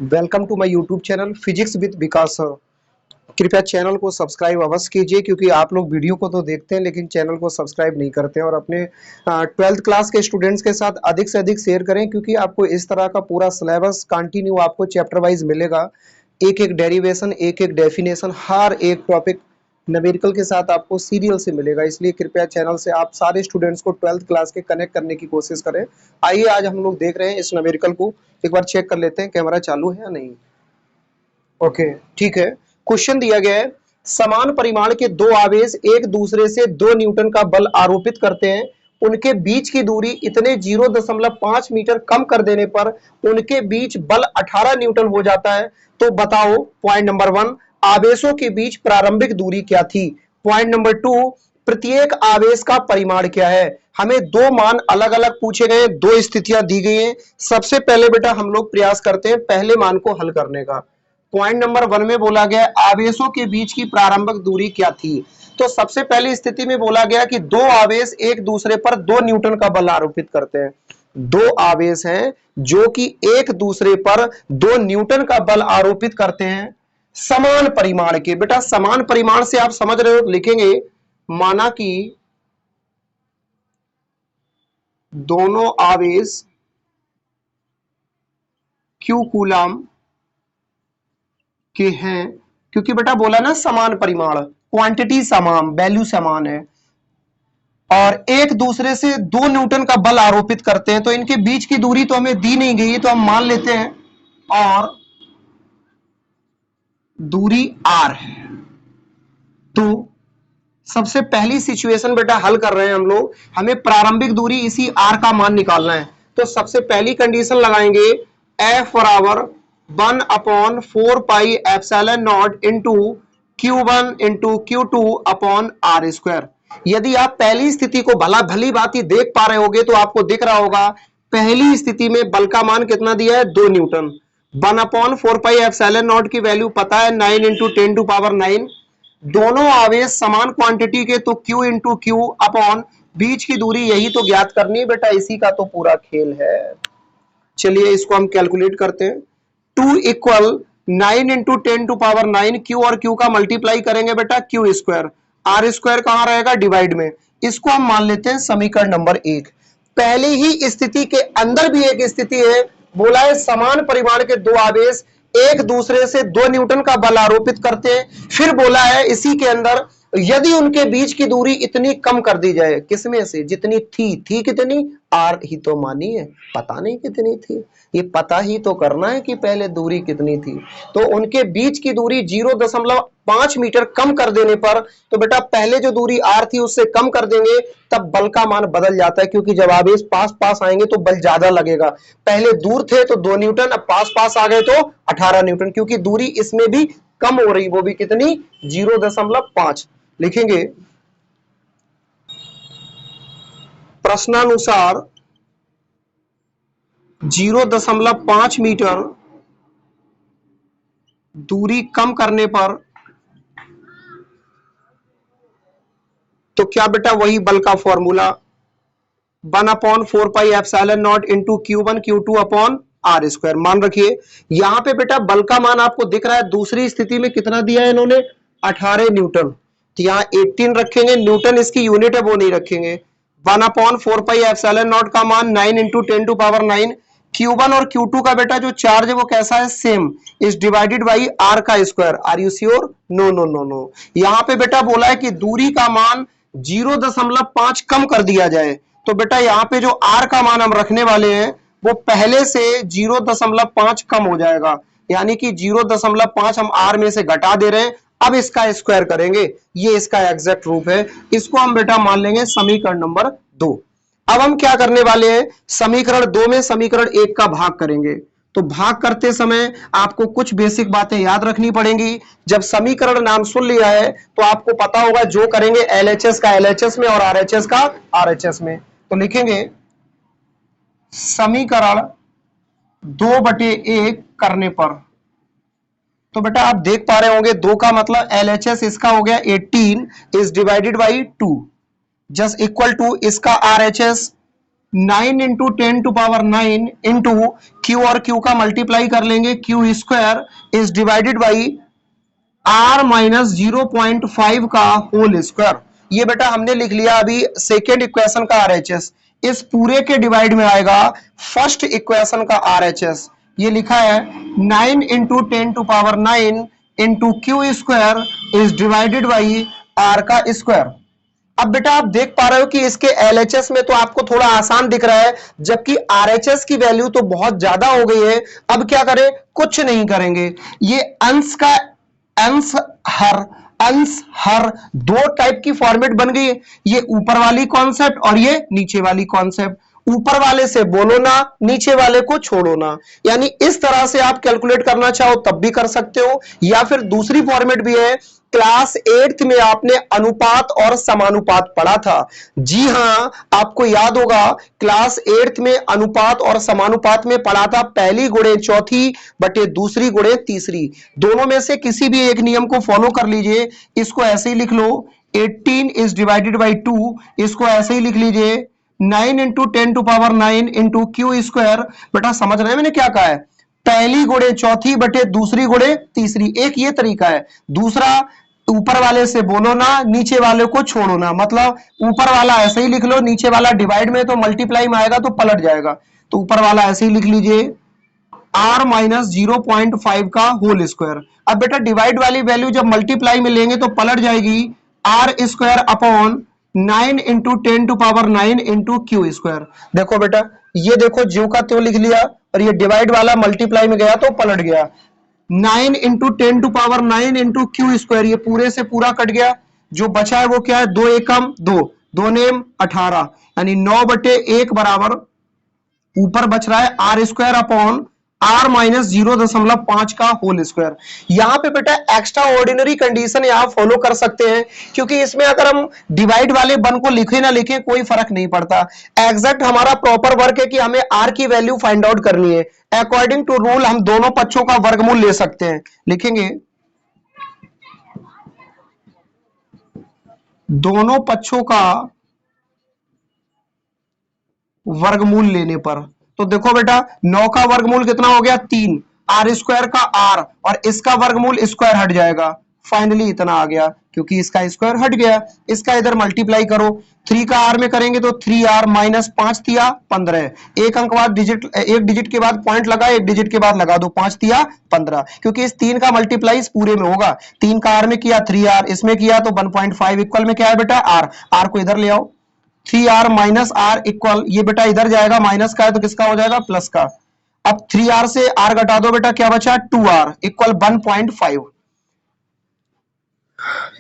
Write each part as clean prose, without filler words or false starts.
Welcome to my YouTube channel physics with Vikas sir. कृपया channel को subscribe अवश्य कीजिए क्योंकि आप लोग वीडियो को तो देखते हैं लेकिन चैनल को सब्सक्राइब नहीं करते हैं। और अपने 12th क्लास के स्टूडेंट्स के साथ अधिक से अधिक शेयर करें क्योंकि आपको इस तरह का पूरा सिलेबस कंटिन्यू आपको चैप्टर वाइज मिलेगा। एक एक डेरिवेशन, एक एक डेफिनेशन, हर एक टॉपिक न्यूमेरिकल के साथ आपको सीरियल से मिलेगा। इसलिए कृपया चैनल से आप सारे स्टूडेंट्स को 12th क्लास के कनेक्ट करने की कोशिश करें। आइए आज हम लोग देख रहे हैं इस न्यूमेरिकल को। एक बार चेक कर लेते हैं कैमरा चालू है या नहीं। ओके, ठीक है। क्वेश्चन दिया गया है, समान परिमाण के दो आवेश एक दूसरे से 2 न्यूटन का बल आरोपित करते हैं। उनके बीच की दूरी इतने 0.5 मीटर कम कर देने पर उनके बीच बल 18 न्यूटन हो जाता है। तो बताओ पॉइंट नंबर 1, आवेशों के बीच प्रारंभिक दूरी क्या थी। पॉइंट नंबर 2, प्रत्येक आवेश का परिमाण क्या है। हमें दो मान अलग अलग पूछे गए, दो स्थितियां दी गई हैं। सबसे पहले बेटा हम लोग प्रयास करते हैं पहले मान को हल करने का। पॉइंट नंबर 1 में बोला गया आवेशों के बीच की प्रारंभिक दूरी क्या थी। तो सबसे पहली स्थिति में बोला गया कि दो आवेश एक दूसरे पर 2 न्यूटन का बल आरोपित करते हैं। दो आवेश हैं जो कि एक दूसरे पर 2 न्यूटन का बल आरोपित करते हैं समान परिमाण के। बेटा समान परिमाण से आप समझ रहे हो, लिखेंगे माना कि दोनों आवेश Q कूलम के हैं, क्योंकि बेटा बोला ना समान परिमाण, क्वांटिटी समान, वैल्यू समान है और एक दूसरे से 2 न्यूटन का बल आरोपित करते हैं। तो इनके बीच की दूरी तो हमें दी नहीं गई है, तो हम मान लेते हैं और दूरी r है। तो सबसे पहली सिचुएशन बेटा हल कर रहे हैं हम लोग, हमें प्रारंभिक दूरी इसी r का मान निकालना है। तो सबसे पहली कंडीशन लगाएंगे f बराबर 1/4 pi epsilon not into Q1 into Q2 upon R square. यदि आप पहली स्थिति को भली भांति देख पा रहे होगे तो आपको दिख रहा होगा पहली स्थिति में बल का मान कितना दिया है 2 न्यूटन। 1/4 पाई एप्सिलॉन नॉट की वैल्यू पता है 9 इंटू 10 टू पावर 9। दोनों आवेश समान क्वांटिटी के तो Q इंटू क्यू अपॉन बीच की दूरी यही तो ज्ञात करनी है बेटा, इसी का तो पूरा खेल है। चलिए इसको हम कैलकुलेट करते हैं। 2 equal 9 into 10 to power 9, Q और क्यू का मल्टीप्लाई करेंगे बेटा क्यू स्क्वायर, आर स्क्वायर कहां रहेगा डिवाइड में। इसको हम मान लेते हैं समीकरण नंबर 1। पहली ही स्थिति के अंदर भी एक स्थिति है, बोला है समान परिमाण के दो आवेश एक दूसरे से 2 न्यूटन का बल आरोपित करते हैं। फिर बोला है इसी के अंदर यदि उनके बीच की दूरी इतनी कम कर दी जाए, किसमें से, जितनी थी कितनी, आर ही तो मानी है, पता नहीं कितनी थी, ये पता ही तो करना है कि पहले दूरी कितनी थी। तो उनके बीच की दूरी 0.5 मीटर कम कर देने पर, तो बेटा पहले जो दूरी आर थी उससे कम कर देंगे तब बल का मान बदल जाता है, क्योंकि जब आवेश पास पास आएंगे तो बल ज्यादा लगेगा। पहले दूर थे तो 2 न्यूटन, अब पास पास आ गए तो 18 न्यूटन, क्योंकि दूरी इसमें भी कम हो रही, वो भी कितनी 0.5। लिखेंगे प्रश्नानुसार 0.5 मीटर दूरी कम करने पर तो क्या बेटा वही बल का formula 1/4 pi epsilon not into Q1 Q2 upon r square. मान रखिए यहां पे बेटा बल का मान आपको दिख रहा है, दूसरी स्थिति में कितना दिया है इन्होंने 18 न्यूटन, तो यहां 18 रखेंगे, न्यूटन इसकी यूनिट है वो नहीं रखेंगे। 1/4 पाई एप्सिलॉन नॉट का मान 9 इंटू 10 टू पावर 9। Q1 और Q2 का बेटा जो चार्ज है वो कैसा है, same, is divided by r का square. Are you sure, no no no no. यहां पे बेटा बोला है कि दूरी का मान 0.5 कम कर दिया जाए, तो बेटा यहाँ पे जो r का मान हम रखने वाले हैं वो पहले से 0.5 कम हो जाएगा, यानी कि 0.5 हम r में से घटा दे रहे हैं। अब इसका स्क्वायर करेंगे, ये इसका एग्जैक्ट रूप है। इसको हम बेटा मान लेंगे समीकरण नंबर 2। अब हम क्या करने वाले हैं, समीकरण 2 में समीकरण 1 का भाग करेंगे। तो भाग करते समय आपको कुछ बेसिक बातें याद रखनी पड़ेंगी। जब समीकरण नाम सुन लिया है तो आपको पता होगा जो करेंगे LHS का LHS में और RHS का RHS में। तो लिखेंगे समीकरण 2/1 करने पर, तो बेटा आप देख पा रहे होंगे 2 का मतलब LHS इसका हो गया 18 is divided by 2 just equal to इसका RHS 9 इंटू 10⁹ इंटू क्यू, और क्यू का मल्टीप्लाई कर लेंगे, Q square is divided by r minus 0.5 का होल स्क्वायर। ये बेटा हमने लिख लिया अभी सेकेंड इक्वेशन का आरएचएस। इस पूरे के डिवाइड में आएगा फर्स्ट इक्वेशन का आरएचएस। ये लिखा है 9 into 10⁹ into Q square is divided by r का स्क्वायर। अब बेटा आप देख पा रहे हो कि इसके एलएचएस में तो आपको थोड़ा आसान दिख रहा है, जबकि आरएचएस की वैल्यू तो बहुत ज्यादा हो गई है। अब क्या करें, कुछ नहीं करेंगे, ये अंश का अंश हर दो टाइप की फॉर्मेट बन गई है, ये ऊपर वाली कॉन्सेप्ट और ये नीचे वाली कॉन्सेप्ट। ऊपर वाले से बोलो ना, नीचे वाले को छोड़ो ना, यानी इस तरह से आप कैलकुलेट करना चाहो तब भी कर सकते हो, या फिर दूसरी फॉर्मेट भी है। क्लास 8th में आपने अनुपात और समानुपात पढ़ा था। जी हां, आपको याद होगा क्लास 8th में अनुपात और समानुपात में पढ़ा था पहली गुणे चौथी बटे दूसरी गुणे तीसरी। दोनों में से किसी भी एक नियम को फॉलो कर लीजिए। इसको ऐसे ही लिख लो, 18 इज डिवाइडेड बाई 2, इसको ऐसे ही लिख लीजिए 9 इंटू 10⁹ इंटू क्यू स्क्वायर। बेटा समझ रहे हैं मैंने क्या कहा है, पहली गुणे चौथी बटे दूसरी गुणे तीसरी, एक ये तरीका है। दूसरा, ऊपर वाले से बोलो ना, नीचे वाले को छोड़ो ना, मतलब ऊपर वाला ऐसे ही लिख लो, नीचे वाला डिवाइड में तो मल्टीप्लाई में आएगा तो पलट जाएगा, तो ऊपर वाला ऐसे ही लिख लीजिए r माइनस 0.5 का होल स्क्वायर। अब बेटा डिवाइड वाली वैल्यू जब मल्टीप्लाई में लेंगे तो पलट जाएगी r square upon 9 into 10⁹ into Q square. देखो बेटा, ये देखो ज्यों का त्यों लिख लिया, और ये डिवाइड वाला मल्टीप्लाई में गया तो पलट गया। 9 इंटू 10⁹ इंटू क्यू स्क्वायर, ये पूरे से पूरा कट गया, जो बचा है वो क्या है, 2 एकम 2, 2 नेम 18, यानी 9/1 बराबर ऊपर बच रहा है r square upon r minus 0.5 का होल स्क्वायर। यहां पे बेटा एक्स्ट्रा ऑर्डिनरी कंडीशन यहां फॉलो कर सकते हैं, क्योंकि इसमें अगर हम डिवाइड वाले वन को लिखे ना लिखे कोई फर्क नहीं पड़ता। एग्जैक्ट हमारा प्रॉपर वर्क है कि हमें r की वैल्यू फाइंड आउट करनी है। अकॉर्डिंग टू रूल हम दोनों पक्षों का वर्गमूल ले सकते हैं। लिखेंगे दोनों पक्षों का वर्गमूल लेने पर, तो देखो बेटा 9 का वर्गमूल कितना हो गया 3, आर स्क्वायर का r, और इसका वर्गमूल स्क्वायर हट जाएगा, फाइनली इतना आ गया, क्योंकि इसका स्क्वायर हट गया। इसका इधर मल्टीप्लाई करो, 3 का r में करेंगे तो 3r माइनस 5 तिया 15, एक अंक बाद डिजिट, एक डिजिट के बाद पॉइंट लगा, एक डिजिट के बाद लगा दो, 5 तिया 15, क्योंकि इस 3 का मल्टीप्लाई इस पूरे में होगा। 3 का r में किया 3r, इसमें किया तो 1.5 इक्वल में क्या है बेटा r को इधर ले आओ, 3r माइनस r इक्वल, ये बेटा इधर जाएगा माइनस का है तो किसका हो जाएगा प्लस का। अब 3r से r घटा दो बेटा, क्या बचा 2r इक्वल 1.5।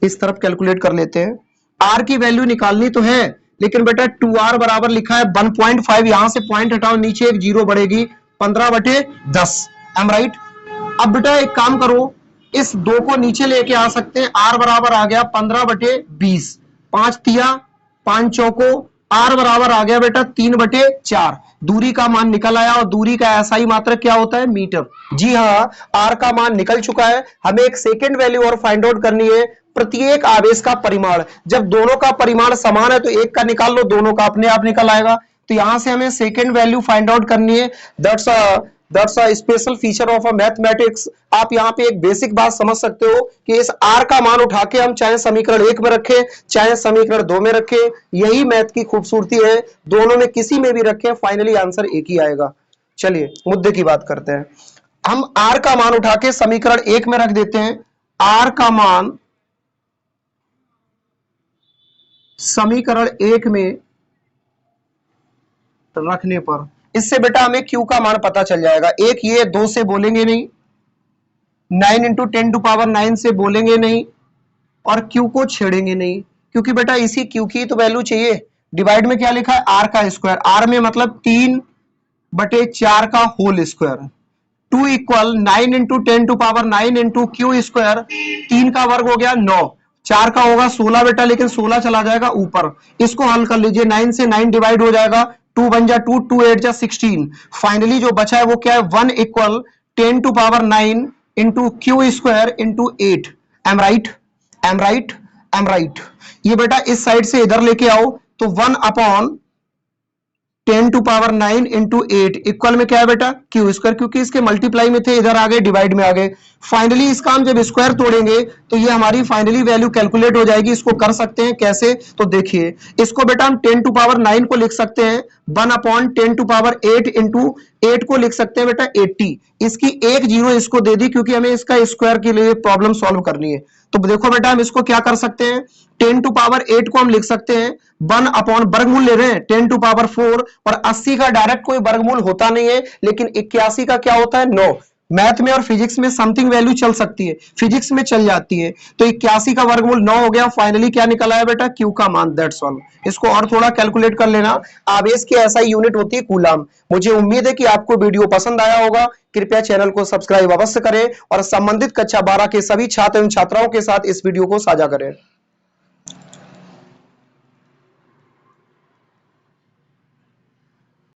इस तरफ कैलकुलेट कर लेते हैं, r की वैल्यू निकालनी तो है, लेकिन बेटा 2r बराबर लिखा है 1.5, यहां से पॉइंट हटाओ, नीचे एक जीरो बढ़ेगी, 15/10, एम राइट। अब बेटा एक काम करो, इस 2 को नीचे लेके आ सकते हैं, r बराबर आ गया 15/20, 5 तिया 5 चौको, r बराबर आ गया बेटा 3/4, दूरी का मान निकल आया, और दूरी का SI मात्रक क्या होता है मीटर। जी हाँ, r का मान निकल चुका है, हमें एक सेकेंड वैल्यू और फाइंड आउट करनी है, प्रत्येक आवेश का परिमाण। जब दोनों का परिमाण समान है तो एक का निकाल लो, दोनों का अपने आप निकल आएगा। तो यहां से हमें सेकेंड वैल्यू फाइंड आउट करनी है, that's a special feature of a mathematics. आप यहाँ पे एक बेसिक बात समझ सकते हो कि इस r का मान उठा के हम चाहे समीकरण 1 में रखें चाहे समीकरण 2 में रखें, यही मैथ की खूबसूरती है, दोनों में किसी में भी रखें फाइनली आंसर एक ही आएगा। चलिए मुद्दे की बात करते हैं, हम r का मान उठा के समीकरण 1 में रख देते हैं। r का मान समीकरण 1 में रखने पर, इससे बेटा हमें q का मान पता चल जाएगा। एक ये 2 से बोलेंगे नहीं, 9 इंटू 10⁹ से बोलेंगे नहीं, और q को छेड़ेंगे नहीं, क्योंकि बेटा इसी q की तो वैल्यू चाहिए। डिवाइड में क्या लिखा है r का स्क्वायर, r में मतलब 3/4 का whole square, 2 equal 9 into 10⁹ into Q square, 3 का वर्ग हो गया 9, 4 का होगा 16 बेटा, लेकिन 16 चला जाएगा ऊपर, इसको हल कर लीजिए, 9 से 9 डिवाइड हो जाएगा, 2 बन जा 2, 2 8 जा 16, फाइनली जो बचा है वो क्या है 1 equal 10⁹ into Q square into 8। Am right, am right, am right. ये बेटा इस साइड से इधर लेके आओ तो 1 upon 10 to power 9 into 8 equal में क्या है बेटा क्यू स्क्वायर, क्योंकि इसके मल्टीप्लाई में थे, इधर आ गए डिवाइड में आ गए। फाइनली इसका हम जब स्क्वायर तोड़ेंगे तो ये हमारी फाइनली वैल्यू कैलकुलेट हो जाएगी। इसको कर सकते हैं कैसे, तो देखिए इसको बेटा हम 10 टू पावर 9 को लिख सकते हैं 1/10 टू पावर 8 इंटू 8 को लिख सकते हैं बेटा 80। इसकी एक जीरो इसको दे दी क्योंकि हमें इसका स्क्वायर के लिए प्रॉब्लम सॉल्व करनी है। तो देखो बेटा हम इसको क्या कर सकते हैं, 10 टू पावर 8 को हम लिख सकते हैं 1 वर्गमूल ले रहे हैं 10 टू पावर 4, और 80 का डायरेक्ट कोई वर्गमूल होता नहीं है, लेकिन 81 का क्या होता है 9। मैथ में और फिजिक्स में समथिंग वैल्यू चल सकती है, फिजिक्स में चल जाती है। तो 81 का वर्गमूल 9 हो गया। फाइनली क्या निकल आया बेटा क्यू का मान, दैट्स ऑल। इसको और थोड़ा कैलकुलेट कर लेना। आवेश की ऐसा यूनिट होती है कूलम। मुझे उम्मीद है कि आपको वीडियो पसंद आया होगा। कृपया चैनल को सब्सक्राइब अवश्य करें और संबंधित कक्षा 12 के सभी छात्र एवं छात्राओं के साथ इस वीडियो को साझा करें।